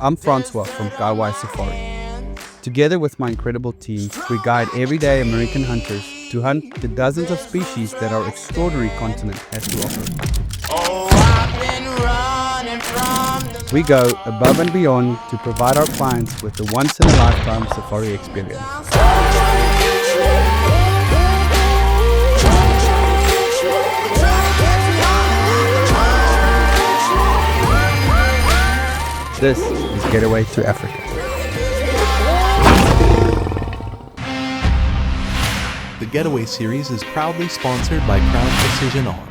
I'm Francois from Getaway Safari. Together with my incredible team, we guide everyday American hunters to hunt the dozens of species that our extraordinary continent has to offer. We go above and beyond to provide our clients with a once-in-a-lifetime safari experience. This is Getaway to Africa. The Getaway series is proudly sponsored by Crown Precision Arms.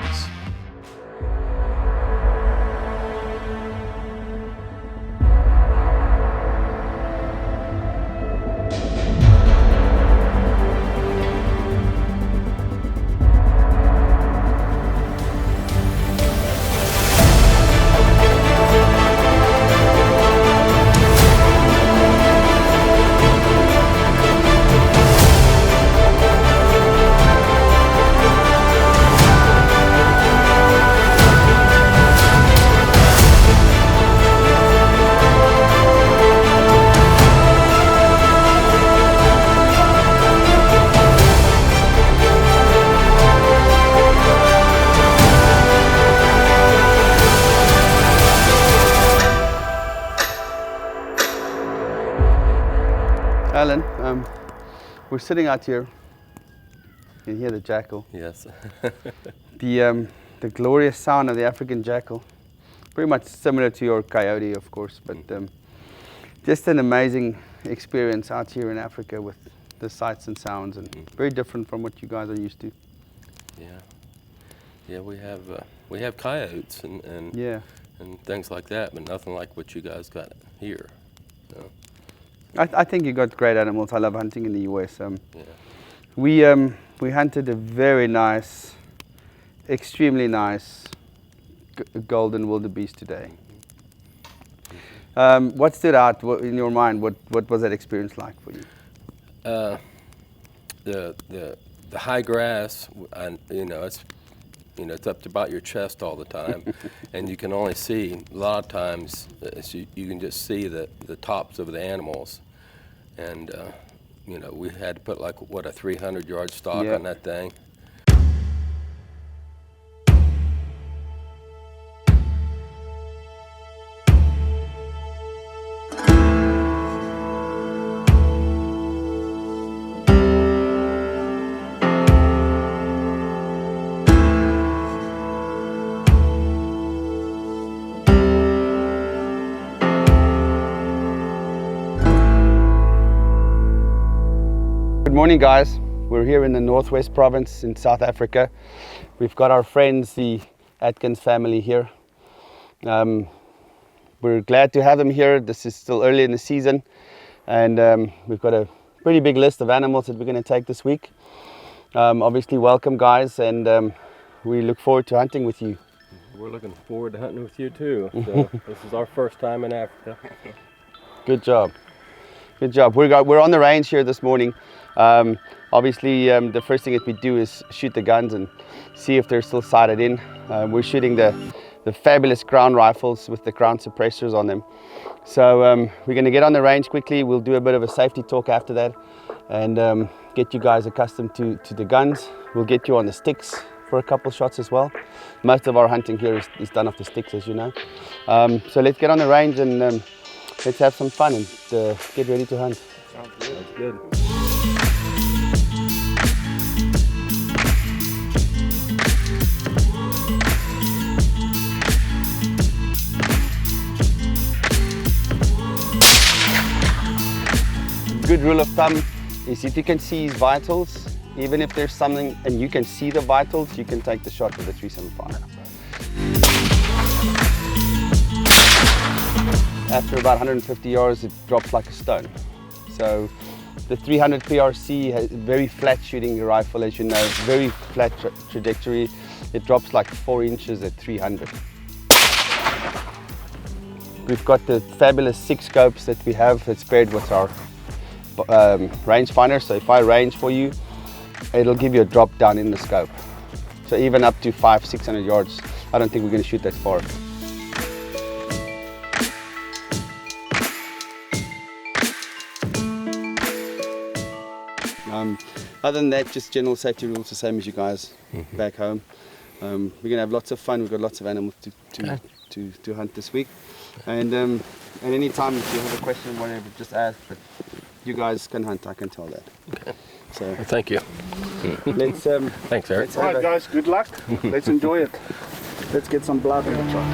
Alan, we're sitting out here. You can hear the jackal. Yes. The glorious sound of the African jackal. Pretty much similar to your coyote, of course, but just an amazing experience out here in Africa with the sights and sounds, and very different from what you guys are used to. Yeah, we have coyotes and things like that, but nothing like what you guys got here. So. I think you got great animals. I love hunting in the US. We hunted a very nice, extremely nice Golden Wildebeest today. What stood out in your mind? What was that experience like for you? The high grass, and it's up to about your chest all the time, and you can only see a lot of times. You can just see the tops of the animals, and we had to put like a 300-yard stock on that thing. Good morning, guys. We're here in the Northwest Province in South Africa. We've got our friends, the Atkins family here. We're glad to have them here. This is still early in the season, and we've got a pretty big list of animals that we're going to take this week. Obviously, welcome, guys, and we look forward to hunting with you. We're looking forward to hunting with you too. So this is our first time in Africa. Good job. Good job. We're on the range here this morning. Obviously, the first thing that we do is shoot the guns and see if they're still sighted in. We're shooting the fabulous ground rifles with the ground suppressors on them. So we're going to get on the range quickly. We'll do a bit of a safety talk after that, and get you guys accustomed to the guns. We'll get you on the sticks for a couple shots as well. Most of our hunting here is done off the sticks, as you know. So let's get on the range and let's have some fun and get ready to hunt. Sounds good. That's good. Good rule of thumb is if you can see his vitals, even if there's something and you can see the vitals, you can take the shot with the 375. After about 150 yards, it drops like a stone. So the 300 PRC has very flat shooting rifle, as you know, very flat trajectory. It drops like 4 inches at 300. We've got the fabulous 6 scopes that we have that's paired with our rangefinder. So if I range for you, it'll give you a drop down in the scope. So even up to 500-600 yards, I don't think we're going to shoot that far. Other than that, just general safety rules, the same as you guys back home. We're gonna have lots of fun. We've got lots of animals to hunt this week, and at any time if you have a question, whatever, just ask. But you guys can hunt, I can tell that. Okay. So Well, thank you. let's Thanks, Eric. All right, guys, good luck. Let's enjoy it. Let's get some blood in the truck.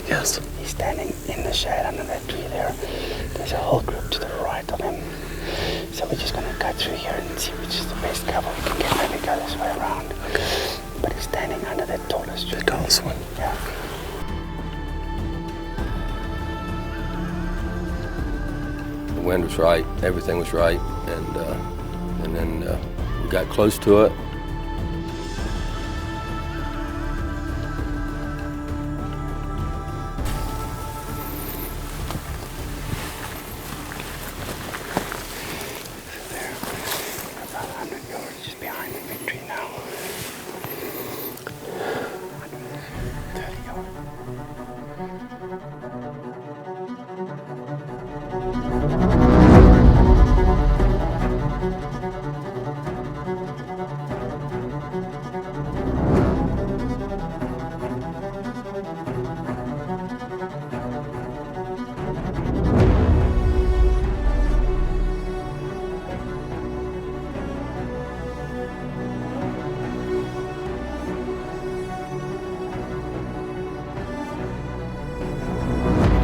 Yes. He's standing in the shade under that tree there. There's a whole group to the right of him. So we're just gonna cut through here and see which is the best cover we can get. Maybe go this way around. But he's standing under that tallest tree. The tallest one. Yeah. The wind was right, everything was right, and then we got close to it. About 100 yards just behind the big tree now. 130 yards.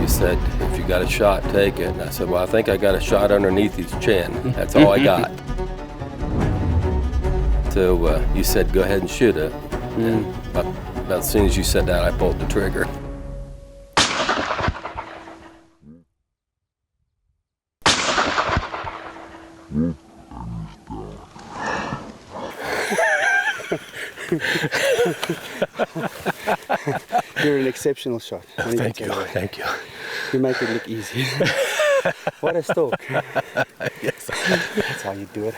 He said, if you got a shot, take it. And I said, well, I think I got a shot underneath his chin. That's all I got. So you said, go ahead and shoot it. And about as soon as you said that, I pulled the trigger. You're an exceptional shot. Thank you. Thank you. You make it look easy. What a stalk. Yes. That's how you do it.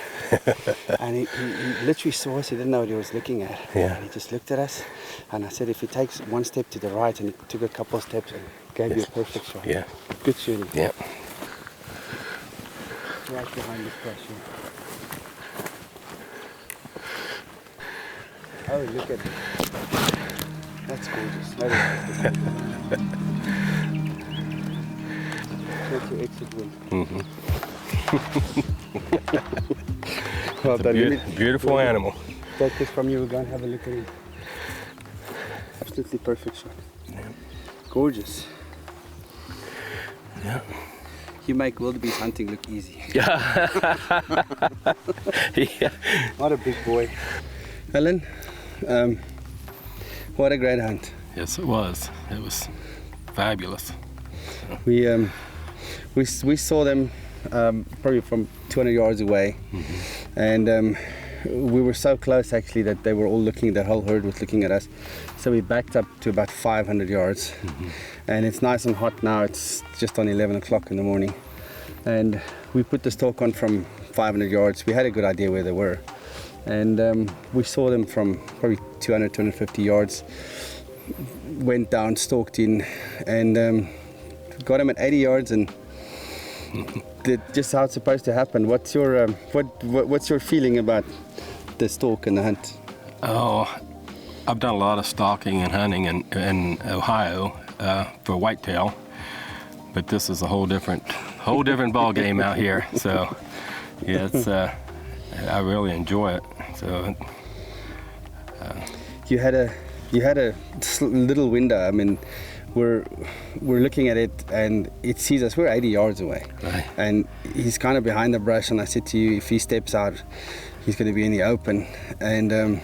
And he literally saw us. He didn't know what he was looking at. Yeah. And he just looked at us. And I said, if he takes one step to the right, and he took a couple of steps and gave you a perfect shot. Yeah. Good shooting. Yeah. Right behind this brush here. Oh, look at it. That's gorgeous. That is That's your exit wound. Well done. Beautiful animal. Take this from you. We'll go and have a look at it. Absolutely perfect shot. Yeah. Gorgeous. Yeah. You make wildebeest hunting look easy. Yeah. What a big boy. Helen, what a great hunt. Yes, it was. It was fabulous. We saw them probably from 200 yards away, and we were so close actually that they were all looking. The whole herd was looking at us. So we backed up to about 500 yards, and it's nice and hot now. It's just on 11 o'clock in the morning, and we put the stalk on from 500 yards. We had a good idea where they were, and we saw them from probably 200, 250 yards. Went down, stalked in, and got them at 80 yards, and just how it's supposed to happen. What's your what's your feeling about the stalk and the hunt? Oh, I've done a lot of stalking and hunting in Ohio for whitetail, but this is a whole different ball game out here. So yeah, it's I really enjoy it. So you had a little window. I mean, we're looking at it and it sees us. We're 80 yards away, right. And he's kind of behind the brush. And I said to you, if he steps out, he's going to be in the open. And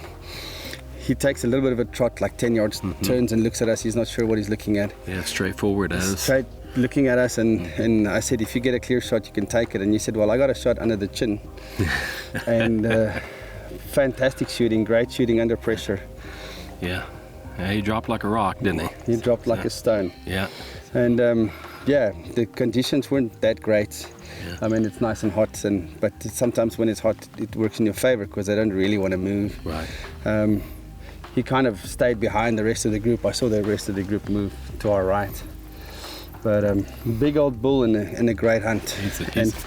he takes a little bit of a trot, like 10 yards, turns and looks at us. He's not sure what he's looking at. Yeah, straightforward as. Straight looking at us, and I said, if you get a clear shot, you can take it. And you said, well, I got a shot under the chin. And fantastic shooting, great shooting under pressure. Yeah, he dropped like a rock, didn't he? He dropped like a stone. Yeah. And yeah, the conditions weren't that great. Yeah. I mean, it's nice and hot, but sometimes when it's hot, it works in your favor because they don't really want to move. Right. He kind of stayed behind the rest of the group. I saw the rest of the group move to our right. But big old bull and a great hunt.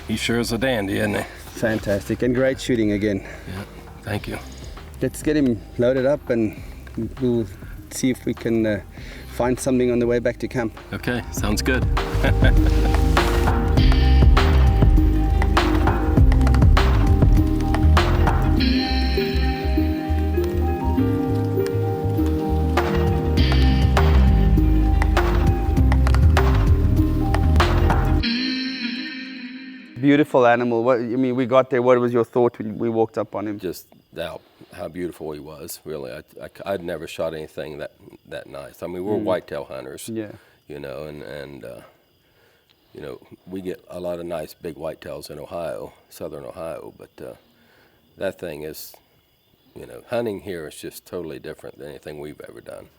He sure is a dandy, isn't he? Fantastic, and great shooting again. Yeah, thank you. Let's get him loaded up and we'll see if we can find something on the way back to camp. Okay, sounds good. Beautiful animal. What, I mean, we got there. What was your thought when we walked up on him? Just how beautiful he was. Really, I'd never shot anything that nice. I mean, we're whitetail hunters. Yeah. You know, and you know, we get a lot of nice big whitetails in Ohio, southern Ohio, but that thing is, you know, hunting here is just totally different than anything we've ever done.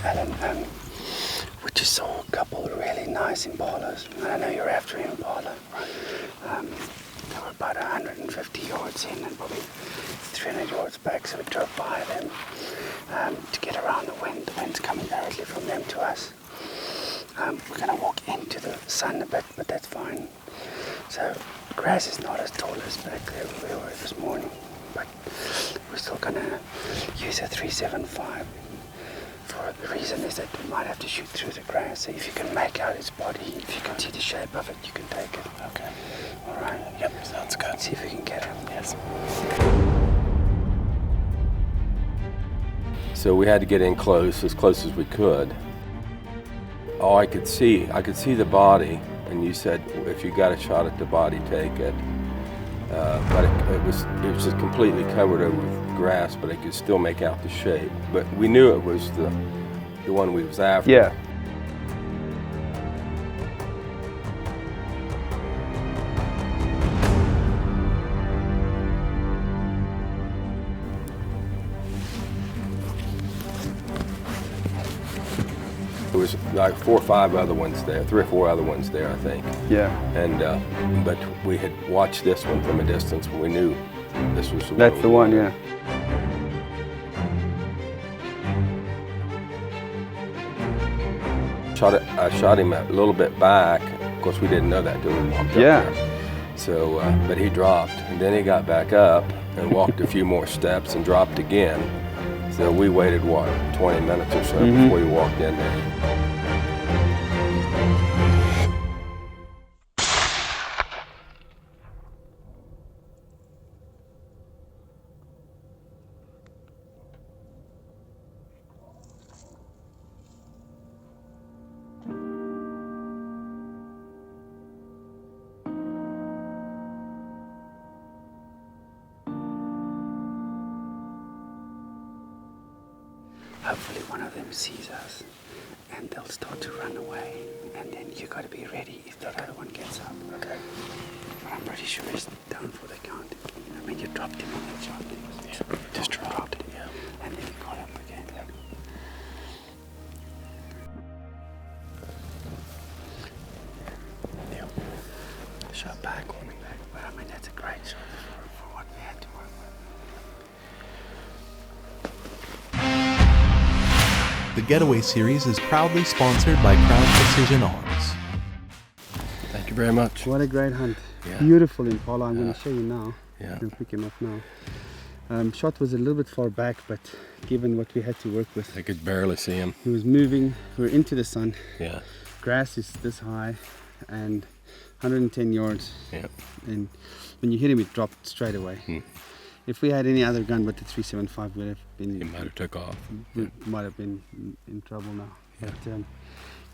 Alan, we just saw a couple of really nice impalas. I know you're after an impala. They were about 150 yards in and probably 300 yards back, so we drove by them to get around the wind. The wind's coming directly from them to us. We're going to walk into the sun a bit, but that's fine. So the grass is not as tall as back there we were this morning, but we're still going to use a 375. For the reason is that we might have to shoot through the grass. So if you can make out its body, if you can see the shape of it, you can take it. Okay. All right. Yep, sounds good. See if we can get him. Yes. So we had to get in close as we could. All I could see the body, and you said if you got a shot at the body, take it. But it was just completely covered over with grass, but I could still make out the shape. But we knew it was the one we was after. Yeah. There was like 4 or 5 other ones there, 3 or 4 other ones there, I think. Yeah. And but we had watched this one from a distance, and we knew this was the one. That's the one, yeah. I shot him a little bit back. Of course, we didn't know that till we walked up there. So, but he dropped, and then he got back up and walked a few more steps and dropped again. So we waited, what, 20 minutes or so before he walked in there. Hopefully one of them sees us and they'll start to run away, and then you got to be ready if that other one gets up. Okay. But I'm pretty sure he's down for the count. I mean, you dropped him on that shot. Yeah, just dropped it. Yeah. And then he got up again. Yeah. shot back on him. But I mean, that's a great shot for what we had to work with. The Getaway series is proudly sponsored by Crown Precision Arms. Thank you very much. What a great hunt. Yeah. Beautiful Impala. I'm going to show you now. Yeah. I can pick him up now. Shot was a little bit far back, but given what we had to work with, I could barely see him. he was moving. We're into the sun. Yeah. Grass is this high and 110 yards. Yeah. And when you hit him, it dropped straight away. If we had any other gun but the 375, we'd have been. He might have took off. We might have been in trouble now. Yeah. But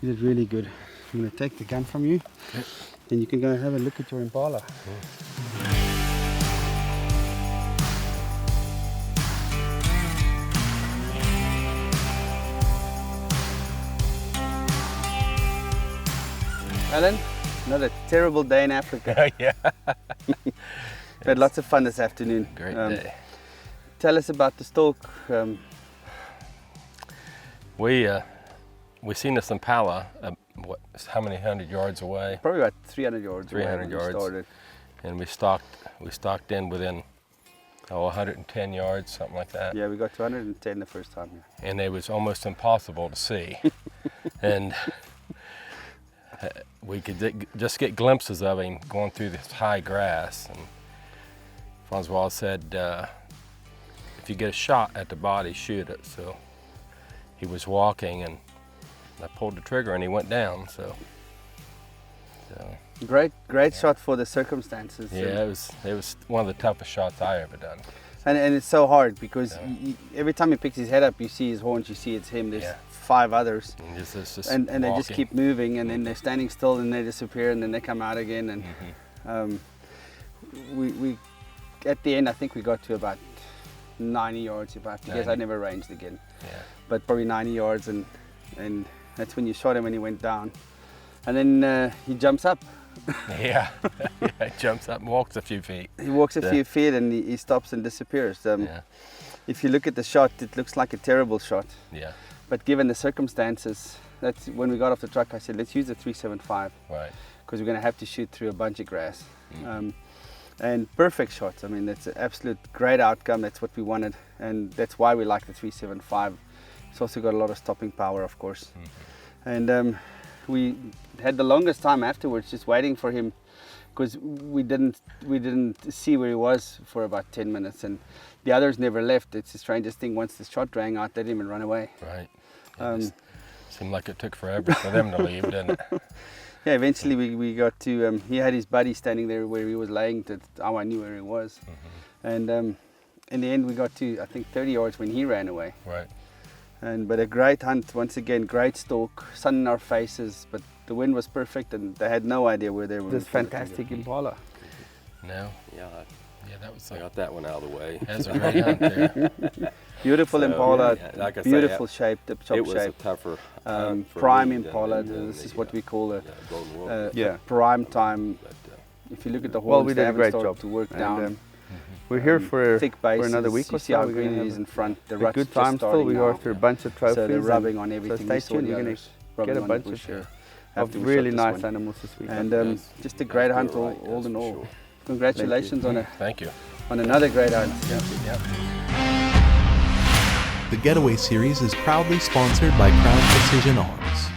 you did really good. I'm going to take the gun from you, and you can go have a look at your Impala. Alan, another terrible day in Africa. Yeah. We had lots of fun this afternoon. Great day. Tell us about the stalk. We seen this Impala, how many hundred yards away? Probably about 300 yards. 300 away when we yards. started. And we stalked in within 110 yards, something like that. Yeah, we got to 110 the first time. Yeah. And it was almost impossible to see. And we could just get glimpses of him going through this high grass. And Francois said, if you get a shot at the body, shoot it. So he was walking, and I pulled the trigger, and he went down. So Great shot for the circumstances. yeah, it was one of the toughest shots I ever done. And it's so hard because every time he picks his head up, you see his horns, you see it's him. There's 5 others. And just And they just walking. keep moving, and then they're standing still, and they disappear, and then they come out again. And we at the end, I think we got to about 90 yards. If I have to guess, I never ranged again. Yeah. But probably 90 yards, and that's when you shot him, and he went down, and then he jumps up. Yeah. He jumps up and walks a few feet. He walks a few feet, and he stops and disappears. Yeah. If you look at the shot, it looks like a terrible shot. Yeah. But given the circumstances, that's when we got off the truck, I said, let's use the 375 Right. because we're going to have to shoot through a bunch of grass. And perfect shots. I mean, that's an absolute great outcome. That's what we wanted, and that's why we like the 375. It's also got a lot of stopping power, of course. And we had the longest time afterwards just waiting for him because we didn't see where he was for about 10 minutes, and the others never left. It's the strangest thing. Once the shot rang out, they didn't even run away. Right. It seemed like it took forever for them to leave, didn't it? Yeah, eventually we got to, he had his buddy standing there where he was laying, that's how I knew where he was. And in the end we got to, I think, 30 yards when he ran away. Right. But a great hunt, once again, great stalk, sun in our faces, but the wind was perfect and they had no idea where they were. This fantastic Impala. No. Yeah, That was I got that one out of the way. that's a great hunt there. Beautiful So, Impala, yeah, like I say, beautiful shape, the top It was shape. a tougher hunt for Prime me than- Impala, than this is the, what we call a Golden Wildebeest. yeah, prime time. But, If you look at the Well, horns, we they did a haven't great started job. to work And, down. We're here for Thick bases, another week you or see so. how We're green gonna it have is in front. The a rut's good just time still. starting We now. go through a bunch of trophies. So they're and rubbing on so everything. stay We saw tuned. the You're going others to get rubbing a on the bunch bush here of after we really shot this nice one. animals this week. And Yes. just a great That's hunt good, all, right, all that's in for all. sure. Congratulations Thank you. on another great hunt. The Getaway series is proudly sponsored by Crown Precision Arms.